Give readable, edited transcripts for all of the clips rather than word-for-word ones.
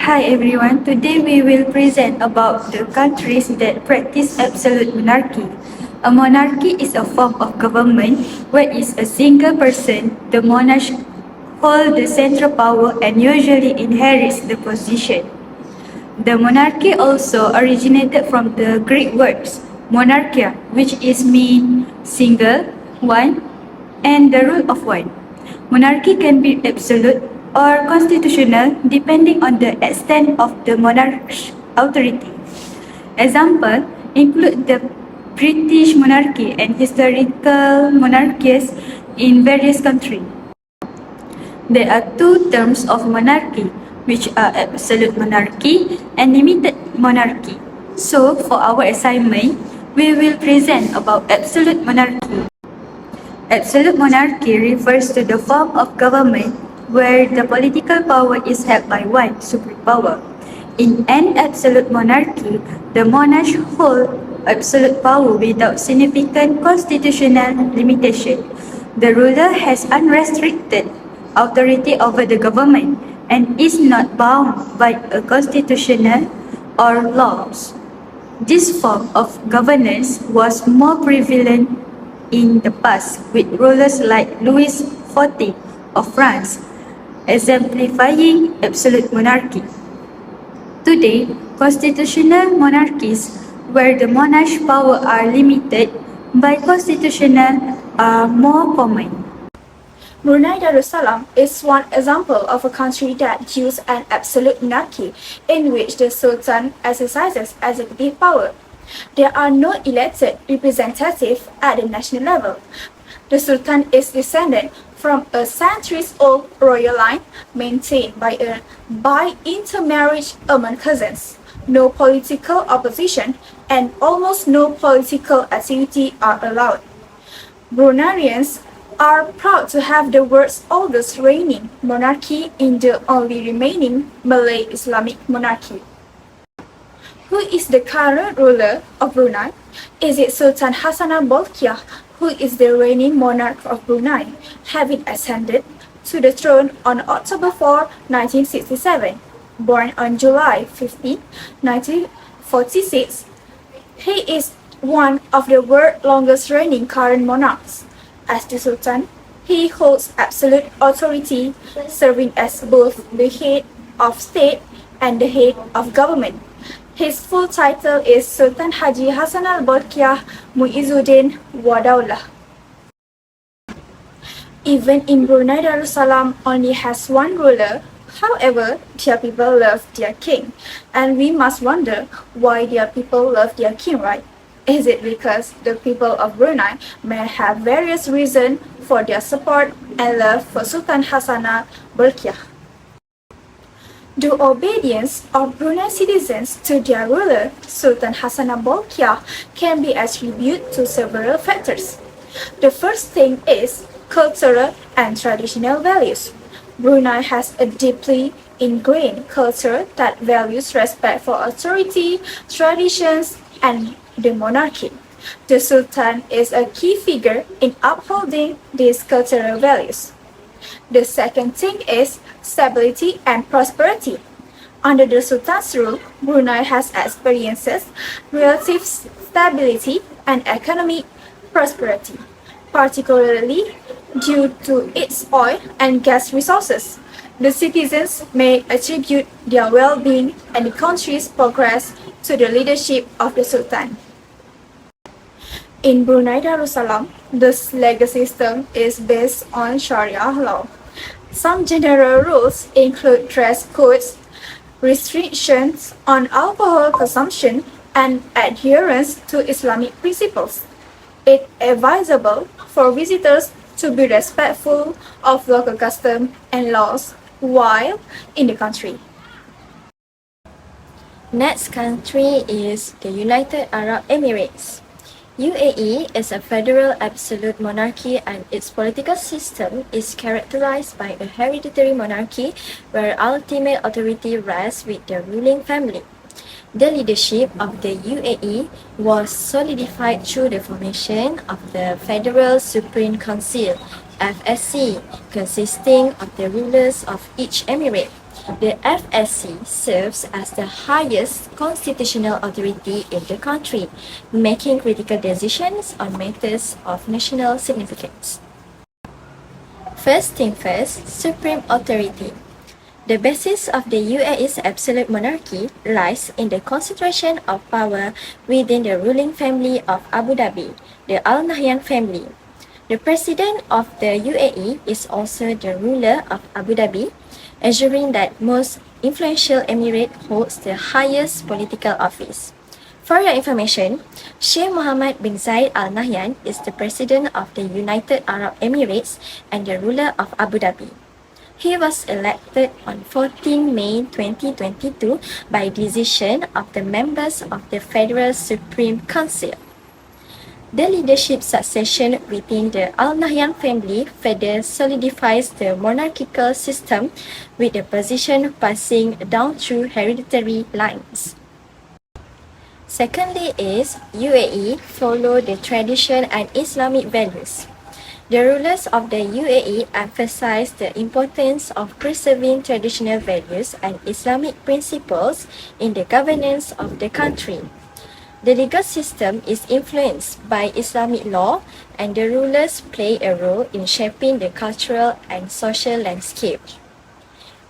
Hi everyone, today we will present about the countries that practice absolute monarchy. A monarchy is a form of government where is a single person, the monarch, holds the central power and usually inherits the position. The monarchy also originated from the Greek words monarchia, which is mean single, one, and the rule of one. Monarchy can be absolute or constitutional depending on the extent of the monarch's authority. Example include the British monarchy and historical monarchies in various countries. There are two terms of monarchy, which are absolute monarchy and limited monarchy. So, for our assignment, we will present about absolute monarchy. Absolute monarchy refers to the form of government where the political power is held by one supreme power. In an absolute monarchy, the monarch holds absolute power without significant constitutional limitation. The ruler has unrestricted authority over the government and is not bound by a constitutional or laws. This form of governance was more prevalent in the past with rulers like Louis XIV of France, exemplifying absolute monarchy. Today, constitutional monarchies where the monarch's power are limited by constitutional are more common. Brunei Darussalam is one example of a country that uses an absolute monarchy in which the Sultan exercises executive power. There are no elected representatives at the national level. The Sultan is descended from a centuries-old royal line maintained by intermarriage among cousins. No political opposition and almost no political activity are allowed. Bruneians are proud to have the world's oldest reigning monarchy in the only remaining Malay Islamic monarchy. Who is the current ruler of Brunei? Is it Sultan Hassanal Bolkiah, who is the reigning monarch of Brunei, having ascended to the throne on October 4, 1967? Born on July 15, 1946, he is one of the world's longest reigning current monarchs. As the Sultan, he holds absolute authority, serving as both the head of state and the head of government. His full title is Sultan Haji Hassanal Bolkiah Muizzuddin Wadaulah. Even in Brunei Darussalam only has one ruler. However, their people love their king, and we must wonder why their people love their king, right? Is it because the people of Brunei may have various reasons for their support and love for Sultan Hassanal Bolkiah? The obedience of Brunei citizens to their ruler, Sultan Hassanal Bolkiah, can be attributed to several factors. The first thing is cultural and traditional values. Brunei has a deeply ingrained culture that values respect for authority, traditions, and the monarchy. The Sultan is a key figure in upholding these cultural values. The second thing is stability and prosperity. Under the Sultan's rule, Brunei has experienced relative stability and economic prosperity, particularly due to its oil and gas resources. The citizens may attribute their well-being and the country's progress to the leadership of the Sultan. In Brunei Darussalam, the legal system is based on Sharia law. Some general rules include dress codes, restrictions on alcohol consumption, and adherence to Islamic principles. It's advisable for visitors to be respectful of local customs and laws while in the country. Next country is the United Arab Emirates. UAE is a federal absolute monarchy and its political system is characterized by a hereditary monarchy where ultimate authority rests with the ruling family. The leadership of the UAE was solidified through the formation of the Federal Supreme Council (FSC), consisting of the rulers of each emirate. The FSC serves as the highest constitutional authority in the country, making critical decisions on matters of national significance. First thing first, supreme authority. The basis of the UAE's absolute monarchy lies in the concentration of power within the ruling family of Abu Dhabi, the Al Nahyan family. The president of the UAE is also the ruler of Abu Dhabi, ensuring that most influential emirate holds the highest political office. For your information, Sheikh Mohammed bin Zayed Al Nahyan is the president of the United Arab Emirates and the ruler of Abu Dhabi. He was elected on 14 May 2022 by decision of the members of the Federal Supreme Council. The leadership succession within the Al Nahyan family further solidifies the monarchical system with the position passing down through hereditary lines. Secondly is UAE follow the tradition and Islamic values. The rulers of the UAE emphasize the importance of preserving traditional values and Islamic principles in the governance of the country. The legal system is influenced by Islamic law and the rulers play a role in shaping the cultural and social landscape.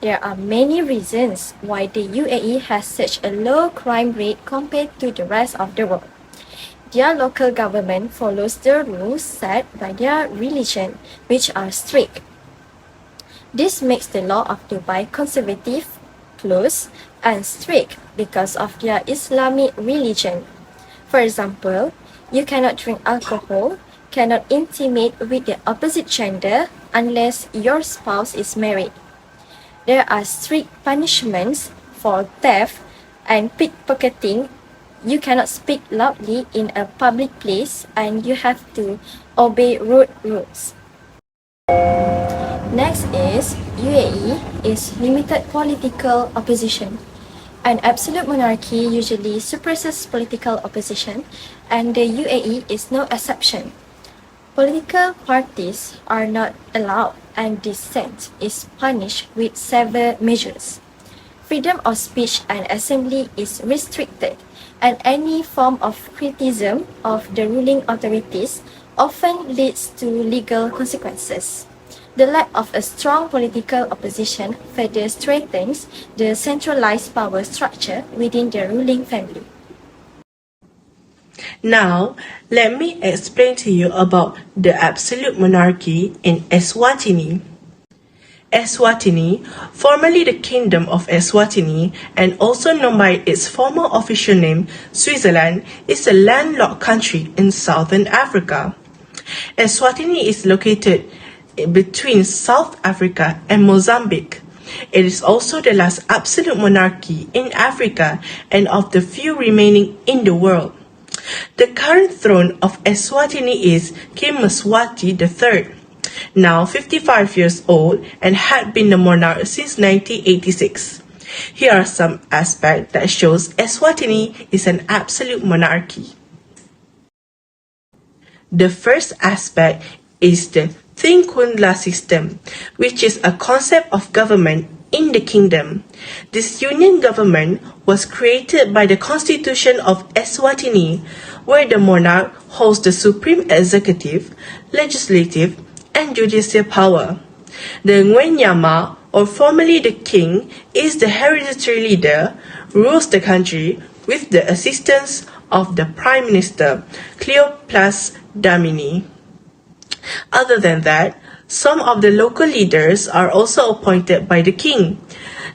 There are many reasons why the UAE has such a low crime rate compared to the rest of the world. Their local government follows the rules set by their religion, which are strict. This makes the law of Dubai conservative, close, and strict because of their Islamic religion. For example, you cannot drink alcohol, cannot intimate with the opposite gender unless your spouse is married. There are strict punishments for theft and pickpocketing. You cannot speak loudly in a public place and you have to obey road rules. Next is UAE is limited political opposition. An absolute monarchy usually suppresses political opposition and the UAE is no exception. Political parties are not allowed and dissent is punished with severe measures. Freedom of speech and assembly is restricted and any form of criticism of the ruling authorities often leads to legal consequences. The lack of a strong political opposition further strengthens the centralized power structure within the ruling family. Now, let me explain to you about the absolute monarchy in Eswatini. Eswatini, formerly the Kingdom of Eswatini and also known by its former official name, Switzerland, is a landlocked country in southern Africa. Eswatini is located between South Africa and Mozambique. It is also the last absolute monarchy in Africa and of the few remaining in the world. The current throne of Eswatini is King Mswati III, now 55 years old and had been the monarch since 1986. Here are some aspects that shows Eswatini is an absolute monarchy. The first aspect is the Thinkundla system, which is a concept of government in the kingdom. This union government was created by the Constitution of Eswatini, where the monarch holds the supreme executive, legislative, and judicial power. The Ngwenyama, or formerly the king, is the hereditary leader, rules the country with the assistance of the Prime Minister, Cleopas Damini. Other than that, some of the local leaders are also appointed by the king.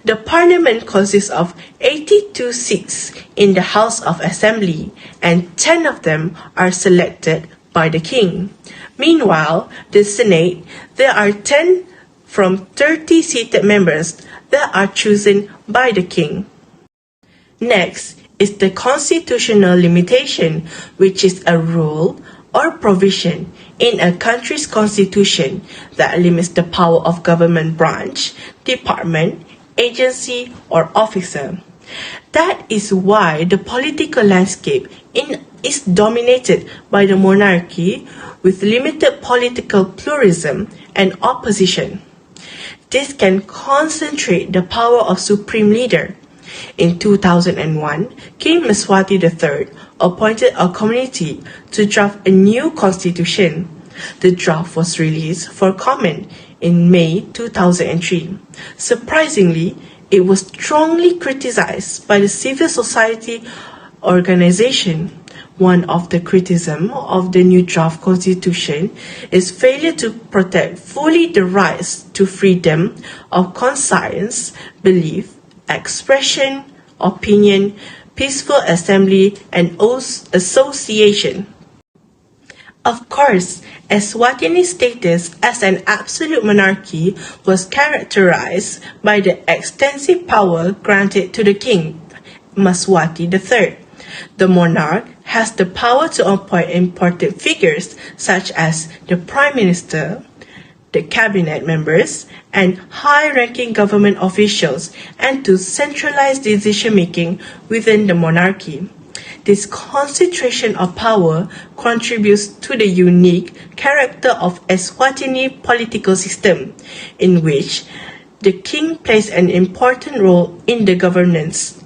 The parliament consists of 82 seats in the House of Assembly, and 10 of them are selected by the king. Meanwhile, the Senate, there are 10 from 30 seated members that are chosen by the king. Next is the constitutional limitation, which is a rule or provision in a country's constitution that limits the power of government branch, department, agency, or officer. That is why the political landscape is dominated by the monarchy with limited political pluralism and opposition. This can concentrate the power of supreme leader. In 2001, King Mswati III appointed a committee to draft a new constitution. The draft was released for comment in May 2003. Surprisingly, it was strongly criticized by the civil society organization. One of the criticisms of the new draft constitution is failure to protect fully the rights to freedom of conscience, belief, expression, opinion, peaceful assembly, and association. Of course, Eswatini's status as an absolute monarchy was characterized by the extensive power granted to the king, Mswati III. The monarch has the power to appoint important figures such as the Prime Minister, the cabinet members, and high-ranking government officials, and to centralize decision-making within the monarchy. This concentration of power contributes to the unique character of Eswatini political system, in which the king plays an important role in the governance.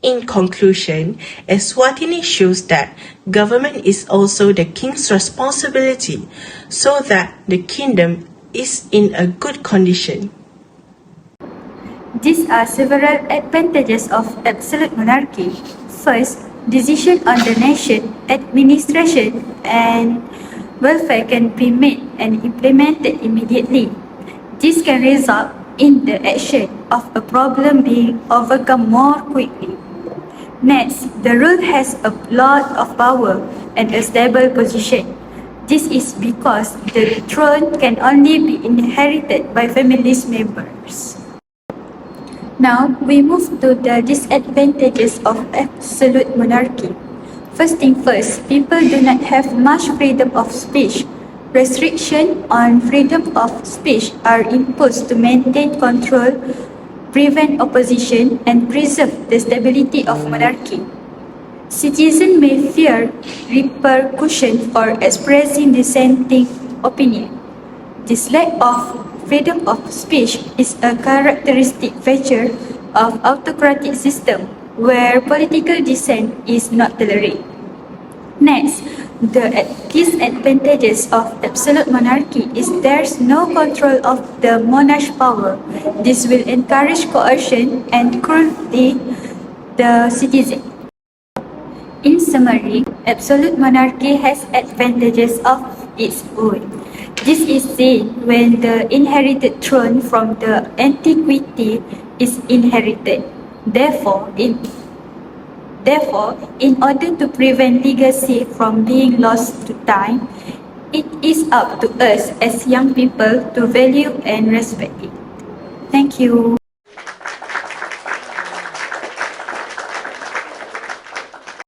In conclusion, Eswatini shows that government is also the king's responsibility, so that the kingdom is in a good condition. These are several advantages of absolute monarchy. First, decision on the nation, administration, and welfare can be made and implemented immediately. This can result in the action of a problem being overcome more quickly. Next, the rule has a lot of power and a stable position. This is because the throne can only be inherited by family members. Now, we move to the disadvantages of absolute monarchy. First thing first, people do not have much freedom of speech. Restrictions on freedom of speech are imposed to maintain control, prevent opposition, and preserve the stability of monarchy. Citizens may fear repercussions for expressing dissenting opinion. This lack of freedom of speech is a characteristic feature of autocratic system where political dissent is not tolerated. Next, the disadvantages of absolute monarchy is there's no control of the monarch's power. This will encourage coercion and cruelty the citizen. In summary, absolute monarchy has advantages of its own. This is seen when the inherited throne from the antiquity is inherited. Therefore, in order to prevent legacy from being lost to time, it is up to us as young people to value and respect it. Thank you.